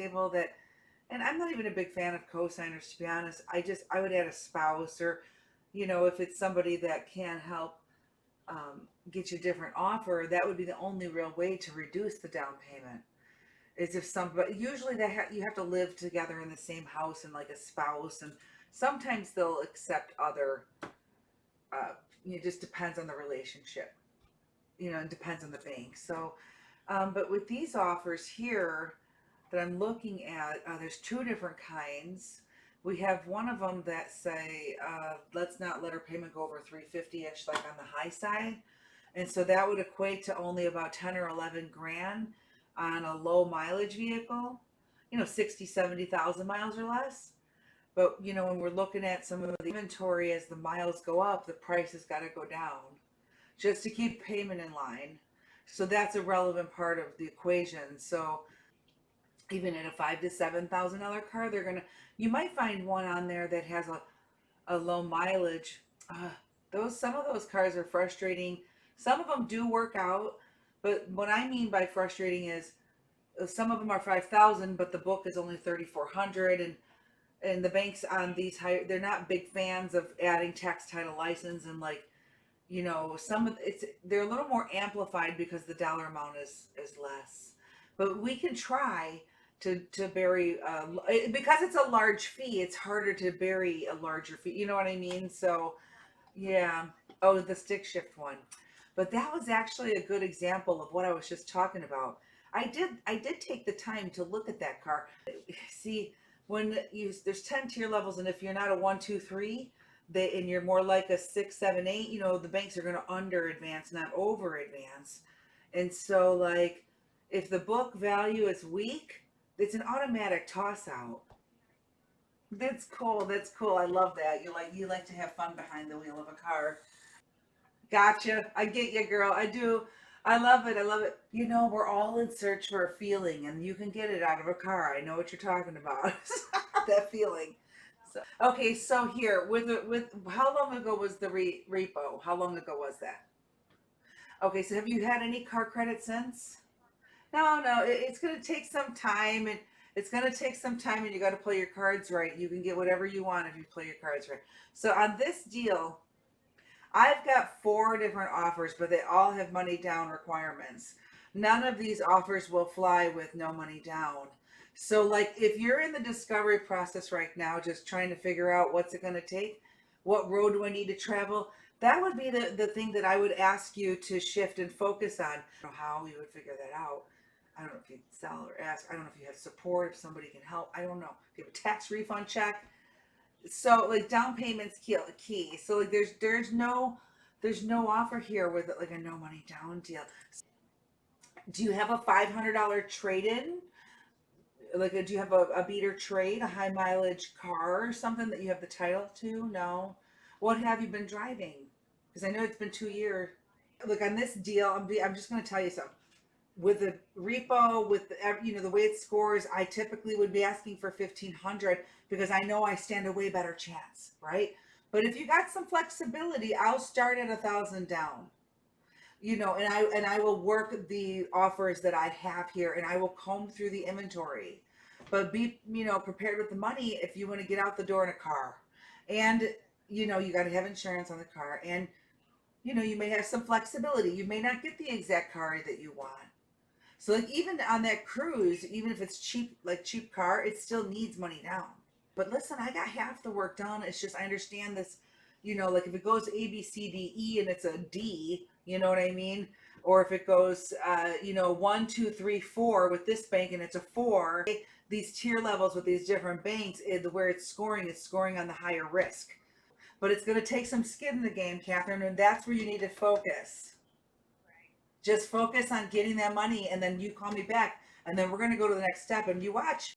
table that, and I'm not even a big fan of cosigners, to be honest. I would add a spouse, or, if it's somebody that can help get you a different offer, that would be the only real way to reduce the down payment. Is if somebody, usually you have to live together in the same house and like a spouse, and sometimes they'll accept other, it just depends on the relationship, it depends on the bank. So, but with these offers here that I'm looking at, there's two different kinds. We have one of them that say, let's not let our payment go over 350-ish, like on the high side. And so that would equate to only about 10 or 11 grand on a low mileage vehicle, 60, 70,000 miles or less. But, when we're looking at some of the inventory, as the miles go up, the price has got to go down just to keep payment in line. So that's a relevant part of the equation. So even in a $5,000 to $7,000 car, you might find one on there that has a low mileage. Some of those cars are frustrating. Some of them do work out, but what I mean by frustrating is, some of them are 5,000, but the book is only 3,400, and the banks on these higher, they're not big fans of adding tax, title, license, and like, they're a little more amplified because the dollar amount is less. But we can try to bury, because it's a large fee, it's harder to bury a larger fee. You know what I mean? So yeah. Oh, the stick shift one. But that was actually a good example of what I was just talking about. I did take the time to look at that car. See, there's 10 tier levels, and if you're not a 1, 2, 3, and you're more like a 6, 7, 8, the banks are going to under advance, not over advance. And so, like, if the book value is weak, it's an automatic toss out. That's cool. That's cool. I love that. You like to have fun behind the wheel of a car. Gotcha. I get you, girl. I do. I love it. I love it. We're all in search for a feeling, and you can get it out of a car. I know what you're talking about. That feeling. So, okay. So here, with how long ago was the repo? How long ago was that? Okay. So have you had any car credit since? No, no. It's gonna take some time, and it's gonna take some time, and you got to play your cards right. You can get whatever you want if you play your cards right. So on this deal, I've got four different offers, but they all have money down requirements. None of these offers will fly with no money down. So, like, if you're in the discovery process right now, just trying to figure out what's it going to take, what road do I need to travel, that would be the thing that I would ask you to shift and focus on. I don't know how you would figure that out. I don't know if you sell or ask. I don't know if you have support, if somebody can help. I don't know. If you have a tax refund check, so like down payments key. So like there's no offer here with like a no money down deal. Do you have a $500 trade in? Like, do you have a beater trade, a high mileage car or something that you have the title to? No. What have you been driving? Because I know it's been 2 years. Look, on this deal, I'm just going to tell you something. With the repo, with the way it scores, I typically would be asking for 1,500 because I know I stand a way better chance, right? But if you got some flexibility, I'll start at 1,000 down. And I will work the offers that I have here, and I will comb through the inventory. But be prepared with the money if you want to get out the door in a car, and you got to have insurance on the car, and you may have some flexibility. You may not get the exact car that you want. So like even on that cruise, even if it's cheap, like cheap car, it still needs money down. But listen, I got half the work done. It's just I understand this, like if it goes A, B, C, D, E, and it's a D, you know what I mean? Or if it goes, 1, 2, 3, 4 with this bank and it's a 4, these tier levels with these different banks, where it's scoring on the higher risk. But it's going to take some skin in the game, Catherine, and that's where you need to focus. Just focus on getting that money, and then you call me back, and then we're going to go to the next step, and you watch.